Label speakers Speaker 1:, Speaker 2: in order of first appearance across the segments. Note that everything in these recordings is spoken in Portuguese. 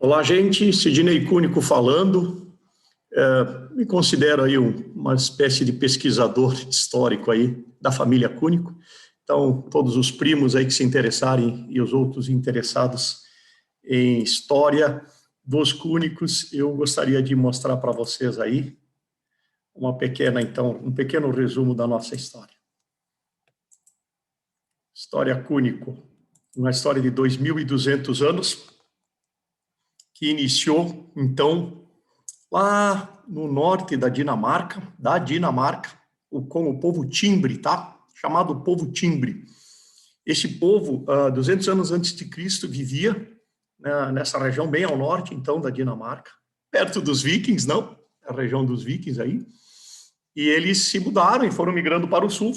Speaker 1: Olá, gente. Sidney Cúnico falando. Me considero aí uma espécie de pesquisador histórico aí da família Cúnico. Então, todos os primos aí que se interessarem e os outros interessados em história dos Cúnicos, eu gostaria de mostrar para vocês aí um pequeno resumo da nossa história. História Cúnico, uma história de 2.200 anos, que iniciou, então, lá no norte da Dinamarca, com o povo Timbre, tá? Chamado povo Timbre. Esse povo, 200 anos antes de Cristo, vivia, né, nessa região bem ao norte, então, da Dinamarca, perto dos vikings, não? A região dos vikings aí. E eles se mudaram e foram migrando para o sul.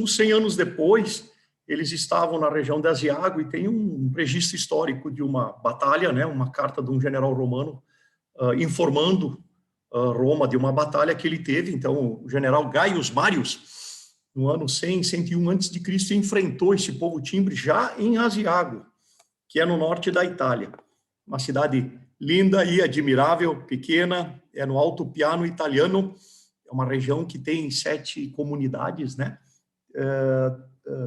Speaker 1: 100 anos depois, eles estavam na região de Asiago e tem um registro histórico de uma batalha, né, uma carta de um general romano informando Roma de uma batalha que ele teve. Então, o general Gaius Marius, no ano 100, 101 a.C., enfrentou esse povo Timbre já em Asiago, que é no norte da Itália. Uma cidade linda e admirável, pequena, é no Alto Piano italiano, é uma região que tem 7 comunidades, né?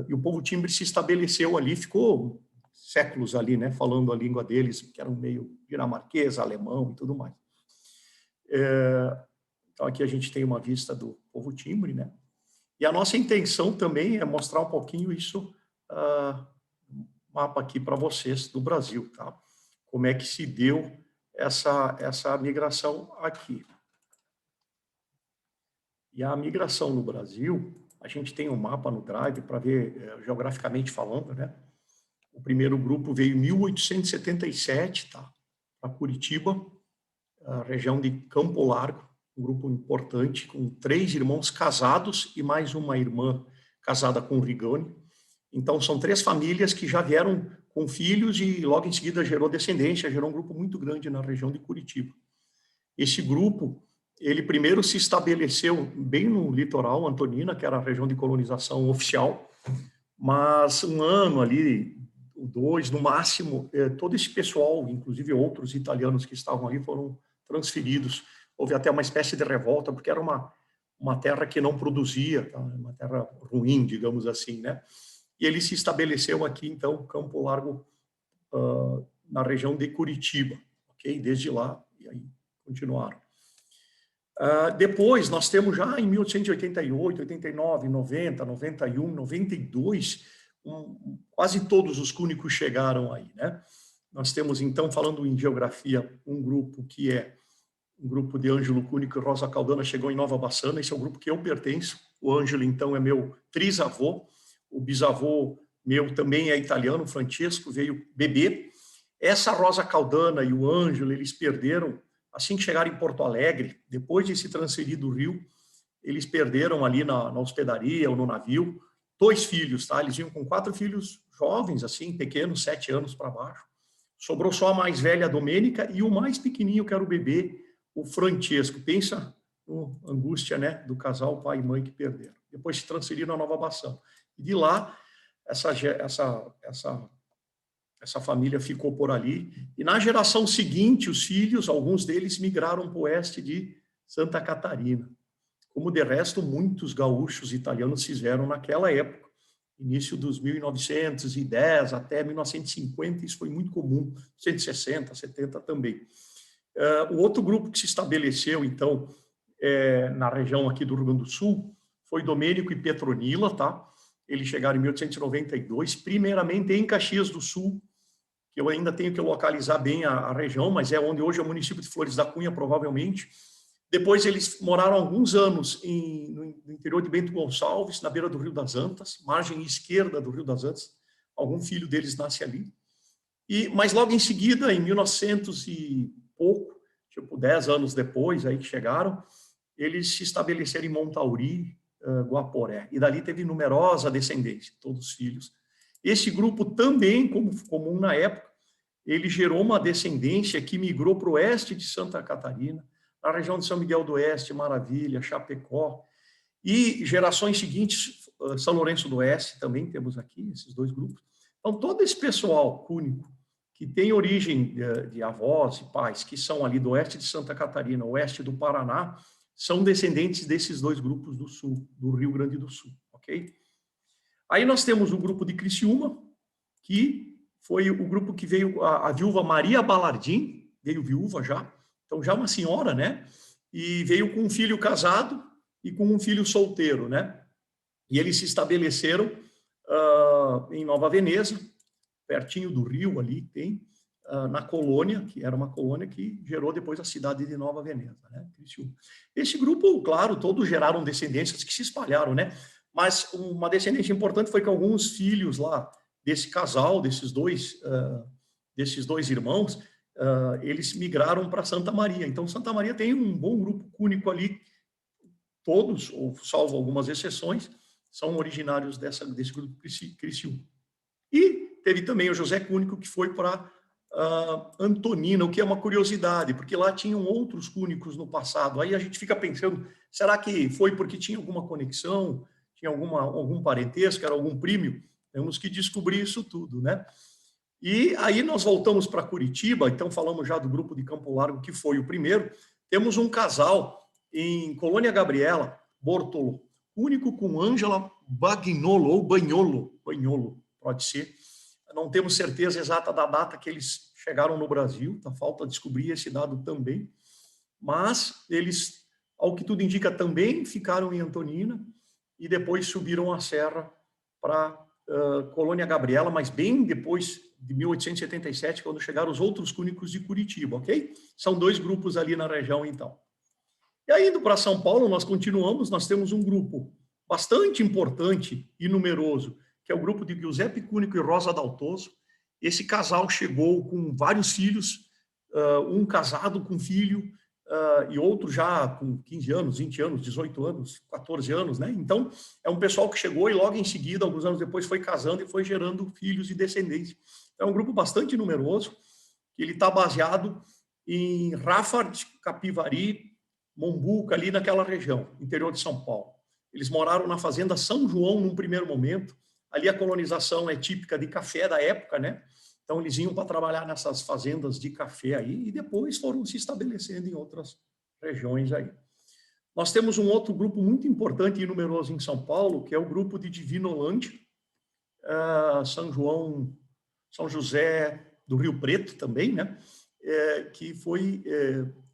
Speaker 1: E o povo Timbre se estabeleceu ali, ficou séculos ali, né, falando a língua deles, que era um meio dinamarquês, alemão e tudo mais. Então, aqui a gente tem uma vista do povo Timbre, né? E a nossa intenção também é mostrar um pouquinho isso, mapa aqui para vocês do Brasil, tá? Como é que se deu essa migração aqui. E a migração no Brasil, a gente tem um mapa no Drive para ver geograficamente falando, né? O primeiro grupo veio em 1877, tá? Para Curitiba, a região de Campo Largo, um grupo importante, com 3 irmãos casados e mais uma irmã casada com Rigoni. Então, são 3 famílias que já vieram com filhos e logo em seguida gerou descendência, gerou um grupo muito grande na região de Curitiba. Esse grupo, ele primeiro se estabeleceu bem no litoral, Antonina, que era a região de colonização oficial, mas um ano ali, 2, no máximo, todo esse pessoal, inclusive outros italianos que estavam ali, foram transferidos. Houve até uma espécie de revolta, porque era uma terra que não produzia, tá? Uma terra ruim, digamos assim, né? E ele se estabeleceu aqui, então, Campo Largo, na região de Curitiba, ok? Desde lá, e aí continuaram. Depois, nós temos já em 1888, 89, 90, 91, 92, quase todos os cúnicos chegaram aí, né? Nós temos, então, falando em geografia, um grupo que é um grupo de Ângelo Cúnico e Rosa Caldana, chegou em Nova Bassana. Esse é o grupo que eu pertenço. O Ângelo, então, é meu trisavô. O bisavô meu também é italiano, Francesco, veio bebê. Essa Rosa Caldana e o Ângelo, eles perderam, assim que chegaram em Porto Alegre, depois de se transferir do Rio, eles perderam ali na hospedaria ou no navio 2 filhos, tá? Eles vinham com 4 filhos jovens, assim, pequenos, 7 anos para baixo. Sobrou só a mais velha, a Domênica, e o mais pequenininho, que era o bebê, o Francesco. Pensa no angústia, né, do casal, pai e mãe que perderam. Depois se transferiram a Nova Bassão. E de lá, essa família ficou por ali. E na geração seguinte, os filhos, alguns deles migraram para o oeste de Santa Catarina. Como de resto, muitos gaúchos italianos fizeram naquela época. Início dos 1910 até 1950, isso foi muito comum, 160, 70 também. O outro grupo que se estabeleceu, então, na região aqui do Rio Grande do Sul, foi Domênico e Petronila, tá? Eles chegaram em 1892, primeiramente em Caxias do Sul, que eu ainda tenho que localizar bem a região, mas é onde hoje é o município de Flores da Cunha, provavelmente. Depois eles moraram alguns anos no interior de Bento Gonçalves, na beira do Rio das Antas, margem esquerda do Rio das Antas. Algum filho deles nasce ali. Mas logo em seguida, em 1900 e pouco, tipo 10 anos depois, aí que chegaram, eles se estabeleceram em Montauri, Guaporé. E dali teve numerosa descendência, todos os filhos. Esse grupo também, como comum na época, ele gerou uma descendência que migrou para o oeste de Santa Catarina, na região de São Miguel do Oeste, Maravilha, Chapecó, e gerações seguintes, São Lourenço do Oeste, também temos aqui esses 2 grupos. Então, todo esse pessoal cúnico que têm origem de avós e pais, que são ali do oeste de Santa Catarina, oeste do Paraná, são descendentes desses dois grupos do sul, do Rio Grande do Sul, ok? Aí nós temos o grupo de Criciúma, que foi o grupo que veio a viúva Maria Balardim, veio viúva já, então já uma senhora, né? E veio com um filho casado e com um filho solteiro, né? E eles se estabeleceram em Nova Veneza, pertinho do rio ali, tem, na colônia, que era uma colônia que gerou depois a cidade de Nova Veneza, né? Esse grupo, claro, todos geraram descendências que se espalharam, né? Mas uma descendência importante foi que alguns filhos lá desse casal, desses dois irmãos, eles migraram para Santa Maria. Então, Santa Maria tem um bom grupo cúnico ali, todos, ou salvo algumas exceções, são originários desse grupo Criciúma. E teve também o José Cúnico, que foi para Antonina, o que é uma curiosidade, porque lá tinham outros cúnicos no passado. Aí a gente fica pensando, será que foi porque tinha alguma conexão, tinha algum parentesco, era algum primo? Temos que descobrir isso tudo, né? E aí nós voltamos para Curitiba, então falamos já do grupo de Campo Largo, que foi o primeiro. Temos um casal em Colônia Gabriela, Bortolo, único com Ângela Bagnolo, ou Bagnolo, pode ser. Não temos certeza exata da data que eles chegaram no Brasil, tá? Falta descobrir esse dado também. Mas eles, ao que tudo indica, também ficaram em Antonina e depois subiram a serra para Colônia Gabriela, mas bem depois de 1877, quando chegaram os outros cúnicos de Curitiba, ok? São dois grupos ali na região, então. E aí, indo para São Paulo, nós continuamos, nós temos um grupo bastante importante e numeroso, que é o grupo de Giuseppe Cúnico e Rosa Daltoso. Esse casal chegou com vários filhos, um casado com filho, e outro já com 15 anos, 20 anos, 18 anos, 14 anos, né? Então, é um pessoal que chegou e logo em seguida, alguns anos depois, foi casando e foi gerando filhos e descendentes. É um grupo bastante numeroso, que ele está baseado em Rafard, Capivari, Mombuca, ali naquela região, interior de São Paulo. Eles moraram na fazenda São João num primeiro momento. Ali a colonização é típica de café da época, né? Então eles iam para trabalhar nessas fazendas de café aí e depois foram se estabelecendo em outras regiões aí. Nós temos um outro grupo muito importante e numeroso em São Paulo, que é o grupo de Divinolândia, São José do Rio Preto também, né? Que foi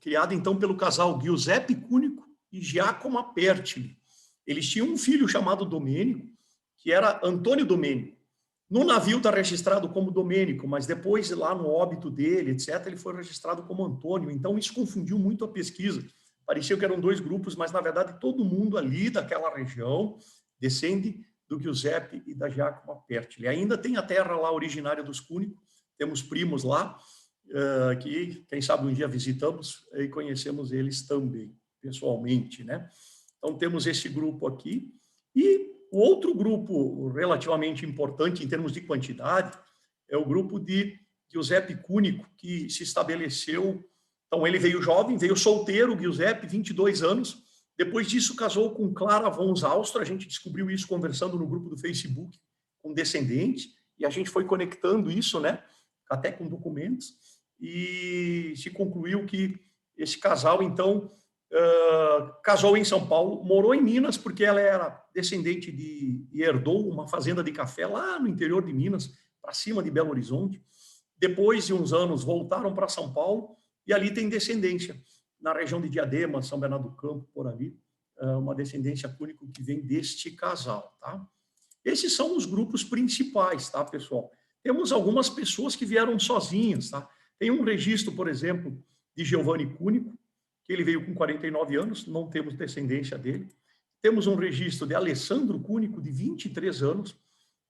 Speaker 1: criado então pelo casal Giuseppe Cúnico e Giacomo Pertile. Eles tinham um filho chamado Domênico, que era Antônio Domênico. No navio está registrado como Domênico, mas depois, lá no óbito dele, etc., ele foi registrado como Antônio. Então, isso confundiu muito a pesquisa. Parecia que eram dois grupos, mas, na verdade, todo mundo ali daquela região descende do Giuseppe e da Giacomo Pertile. Ainda tem a terra lá originária dos Cúnicos, temos primos lá, que, quem sabe, um dia visitamos e conhecemos eles também, pessoalmente, né? Então, temos esse grupo aqui. E o outro grupo relativamente importante em termos de quantidade é o grupo de Giuseppe Cúnico, que se estabeleceu. Então, ele veio jovem, veio solteiro, Giuseppe, 22 anos. Depois disso, casou com Clara von Zaustra. A gente descobriu isso conversando no grupo do Facebook com descendentes, e a gente foi conectando isso, né, até com documentos, e se concluiu que esse casal, então, casou em São Paulo, morou em Minas, porque ela era descendente e herdou uma fazenda de café lá no interior de Minas, para cima de Belo Horizonte. Depois de uns anos, voltaram para São Paulo, e ali tem descendência, na região de Diadema, São Bernardo do Campo, por ali, uma descendência Cúnico que vem deste casal, tá? Esses são os grupos principais, tá, pessoal? Temos algumas pessoas que vieram sozinhas, tá? Tem um registro, por exemplo, de Giovanni Cúnico, que ele veio com 49 anos, não temos descendência dele. Temos um registro de Alessandro Cúnico, de 23 anos,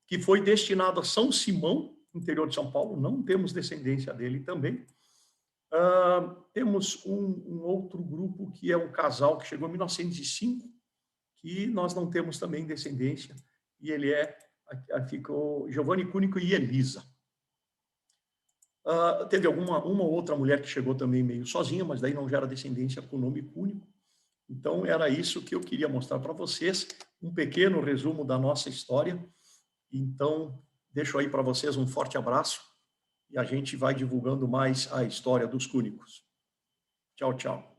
Speaker 1: que foi destinado a São Simão, interior de São Paulo, não temos descendência dele também. Temos um outro grupo, que é um casal que chegou em 1905, que nós não temos também descendência, e ele ficou Giovanni Cúnico e Elisa. Teve uma outra mulher que chegou também meio sozinha, mas daí não gera descendência com o nome Cúnico. Então, era isso que eu queria mostrar para vocês, um pequeno resumo da nossa história. Então, deixo aí para vocês um forte abraço e a gente vai divulgando mais a história dos cúnicos. Tchau, tchau.